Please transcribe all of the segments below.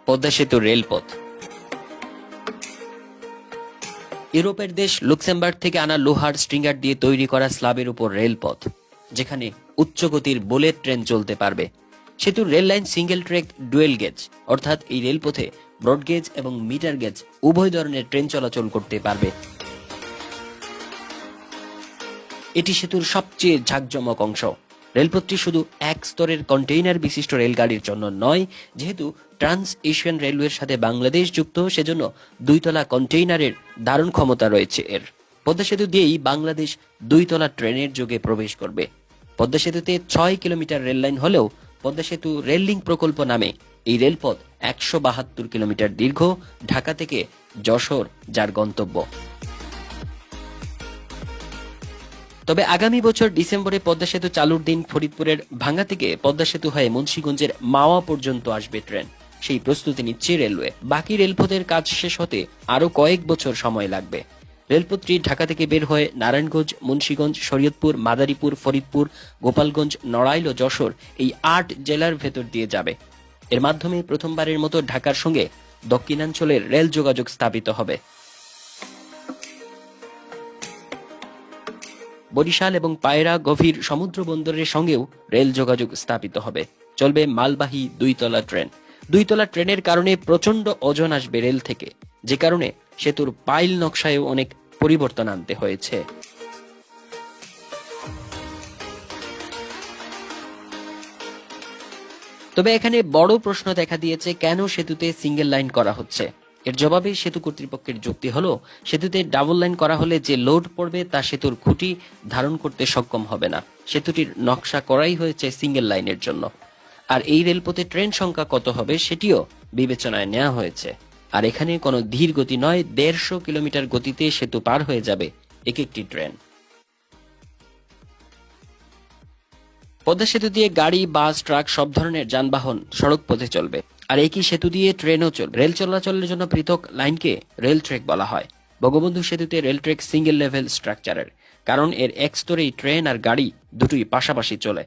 পদ্মা সেতু রেলপথ। ইউরোপের দেশ লুক্সেমবার্গ থেকে আনা লোহার স্ট্রিঙ্গার দিয়ে তৈরি করা স্ল্যাবের উপর রেলপথ, যেখানে উচ্চ গতির বুলেট ট্রেন চলতে পারবে। সেতুর rail line single track dual gauge, অর্থাৎ এই রেলপথে ব্রডগেজ এবং মিটার গেজ উভয় ধরনের ট্রেন চলাচল করতে পারবে। এটি সেতুর সবচেয়ে ঝাঁকজমক অংশ। রেলপথটি শুধু এক স্তরের কন্টেইনার বিশিষ্ট রেলগাড়ির জন্য নয়, যেহেতু ট্রান্স এশিয়ান রেলওয়ের সাথে বাংলাদেশ যুক্ত, সেজন্য দুইতলা কন্টেইনারের ধারণ ক্ষমতা রয়েছে এর। পদ্মা সেতু দিয়েই বাংলাদেশ দুইতলা ট্রেনের যোগে প্রবেশ করবে। পদ্মা সেতুতে ৬ কিলোমিটার রেল লাইন হলেও পদ্মা সেতু রেল লিঙ্ক প্রকল্প নামে এই রেলপথ ১৭২ কিলোমিটার দীর্ঘ, ঢাকা থেকে যশোর যার গন্তব্য। তবে আগামী বছর ডিসেম্বরে পদ্মা সেতু চালুর দিন ফরিদপুরের ভাঙ্গা থেকে পদ্মা সেতু হয়ে মুন্সিগঞ্জের মাওয়া পর্যন্ত আসবে ট্রেন। সেই প্রস্তুতি নিচ্ছে রেলওয়ে। বাকি রেলপথের কাজ শেষ হতে আরো কয়েক বছর সময় লাগবে। রেলপথটি ঢাকা থেকে বের হয়ে নারায়ণগঞ্জ, মুন্সিগঞ্জ, শরীয়তপুর, মাদারীপুর, ফরিদপুর, গোপালগঞ্জ, নড়াইল ও যশোর এই ৮ জেলার ভেতর দিয়ে যাবে। এর মাধ্যমে প্রথমবারের মতো ঢাকার সঙ্গে দক্ষিণাঞ্চলের রেল যোগাযোগ স্থাপিত হবে। বরিশাল এবং পায়রা গভীর সমুদ্র বন্দরের সঙ্গেও রেল যোগাযোগ স্থাপিত হবে। চলবে মালবাহী দুইতলা ট্রেন। দুইতলা ট্রেনের কারণে প্রচন্ড ওজন আসবে রেল থেকে, যে কারণে সেতুর পাইল নকশায়ও অনেক পরিবর্তন আনতে হয়েছে। তবে এখানে বড় প্রশ্ন দেখা দিয়েছে, কেন সেতুতে সিঙ্গেল লাইন করা হচ্ছে। এর জবাবে সেতু কর্তৃপক্ষের যুক্তি হলো, সেতুতে ডাবল লাইন করা হলে যে লোড পড়বে তা সেতুর খুঁটি ধারণ করতে সক্ষম হবে না। সেতুটির নকশা করাই হয়েছে সিঙ্গেল লাইনের জন্য। আর এই রেলপথে ট্রেন সংখ্যা কত হবে সেটিও বিবেচনায় নেওয়া হয়েছে। আর এখানে কোনো ধীর গতি নয়, ১৫০ কিলোমিটার গতিতে সেতু পার হয়ে যাবে এক একটি ট্রেন। পদ্মা সেতু দিয়ে গাড়ি, বাস, ট্রাক সব ধরনের যানবাহন সড়ক পথে চলবে। আর একই সেতু দিয়ে ট্রেনও চলবে। রেল চলাচলের জন্য পৃথক লাইনকে রেল ট্র্যাক বলা হয়। বঙ্গবন্ধু সেতুতে রেল ট্র্যাক সিঙ্গেল লেভেল স্ট্রাকচারের, কারণ এর এক স্তরেই ট্রেন আর গাড়ি দুটোই পাশাপাশি চলে।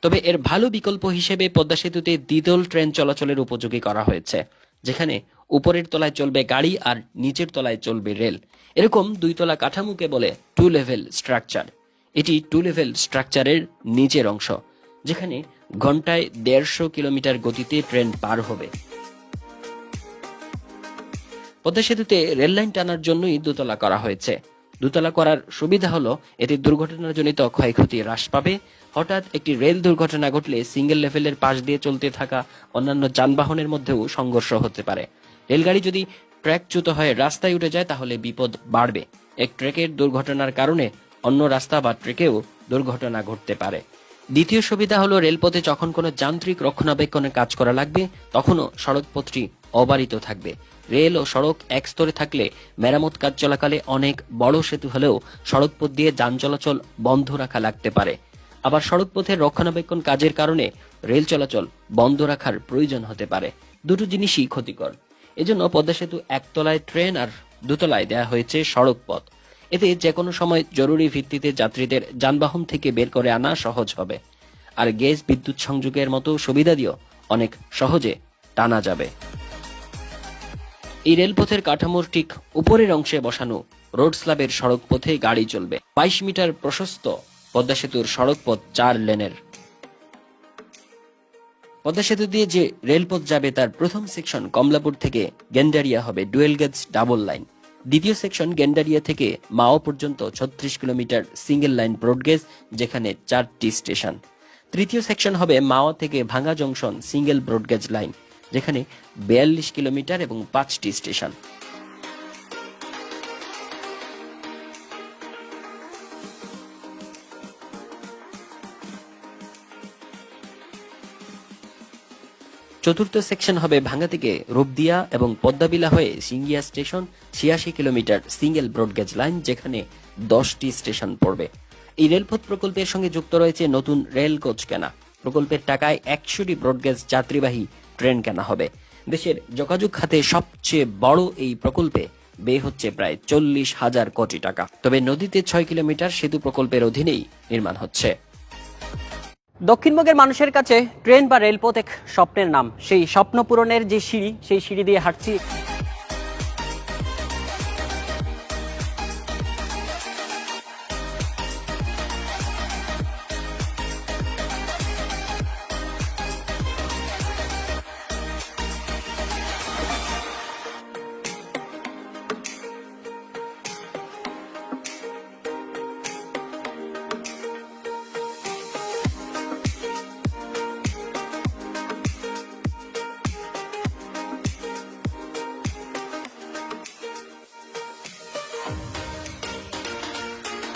তবে এর ভালো বিকল্প হিসেবে পদ্মা সেতুতে দ্বিতল ট্রেন চলাচলের উপযোগী করা হয়েছে, যেখানে উপরের তলায় চলবে গাড়ি আর নিচের তলায় চলবে রেল। এরকম দুইতলা কাঠামোকে বলে টু লেভেল স্ট্রাকচার। এটি টু লেভেল স্ট্রাকচারের নিচের অংশ, যেখানে ঘন্টায় ১৫০ কিলোমিটার গতিতে ট্রেন পার হবে। পদ্মা সেতুতে রেল লাইন টানার জন্যই দোতলা করা হয়েছে। দোতলা করার সুবিধা হলো, এতে দুর্ঘটনাজনিত ক্ষয়ক্ষতি হ্রাস পাবে। হঠাৎ একটি রেল দুর্ঘটনা ঘটলে সিঙ্গেল লেভেলের পাশ দিয়ে চলতে থাকা অন্যান্য যানবাহনের মধ্যেও সংঘর্ষ হতে পারে। রেলগাড়ি যদি ট্র্যাকচ্যুত হয়ে রাস্তায় উঠে যায় তাহলে বিপদ বাড়বে। এক ট্রেকের দুর্ঘটনার কারণে অন্য রাস্তা বা ট্রেকেও দুর্ঘটনা ঘটতে পারে। দ্বিতীয় সুবিধা হলো, রেলপথে যখন কোনো যান্ত্রিক রক্ষণাবেক্ষণের কাজ করা লাগবে তখনও সড়কপথটি অবারিত থাকবে। রেল ও সড়ক এক স্তরে থাকলে মেরামত কাজ চলাকালে অনেক বড় সেতু হলেও সড়কপথ দিয়ে যান চলাচল বন্ধ রাখা লাগতে পারে। আবার সড়কপথের রক্ষণাবেক্ষণ কাজের কারণে রেল চলাচল বন্ধ রাখার প্রয়োজন হতে পারে। দুটো জিনিসই ক্ষতিকর। এজন্য পদ্মা সেতু একতলায় ট্রেন আর দুতলায় দেয়া হয়েছে সড়ক পথ। এতে যে কোনো সময় জরুরি ভিত্তিতে যাত্রীদের যানবাহন থেকে বের করে আনা সহজ হবে। আর গ্যাস বিদ্যুৎ সংযোগের মতো সুবিধা দিয়েও অনেক সহজে টানা যাবে। এই রেলপথের কাঠামোর ঠিক উপরের অংশে বসানো রোড স্ল্যাবের সড়ক পথে গাড়ি চলবে। ২২ মিটার প্রশস্ত পদ্মা সেতুর সড়ক পথ ৪ লেনের। পদ্মা সেতু দিয়ে যে রেলপথ যাবে তার প্রথম সেকশন কমলাপুর থেকে গেন্ডারিয়া হবে ডুয়েল গেজ ডাবল লাইন। দ্বিতীয় সেকশন গেন্ডারিয়া থেকে মাও পর্যন্ত ৩৬ কিলোমিটার সিঙ্গেল লাইন ব্রডগেজ, যেখানে ৪টি স্টেশন। তৃতীয় সেকশন হবে মাওয়া থেকে ভাঙ্গা জংশন সিঙ্গেল ব্রডগেজ লাইন, যেখানে ৪২ কিলোমিটার এবং ৫টি স্টেশন। চতুর্থ সেকশন হবে ভাঙ্গা থেকে রূপদিয়া এবং পদ্মাবিলা হয়ে Singia station, ৮৬ kilometre single broad gauge line, যেখানে ১০টি স্টেশন পড়বে। এই রেলপথ প্রকল্পের সঙ্গে যুক্ত রয়েছে নতুন রেল কোচ কেনা। প্রকল্পের টাকায় ১০০টি ব্রডগেজ যাত্রীবাহী ট্রেন কেনা হবে। দেশের যোগাযোগ খাতে সবচেয়ে বড় এই প্রকল্পে ব্যয় হচ্ছে প্রায় ৪০,০০০ কোটি টাকা। তবে নদীতে ৬ কিলোমিটার সেতু প্রকল্পের অধীনেই নির্মাণ হচ্ছে। দক্ষিণবঙ্গের মানুষের কাছে ট্রেন বা রেলপথ এক স্বপ্নের নাম। সেই স্বপ্ন পূরণের যে সিঁড়ি, সেই সিঁড়ি দিয়ে হাঁটছি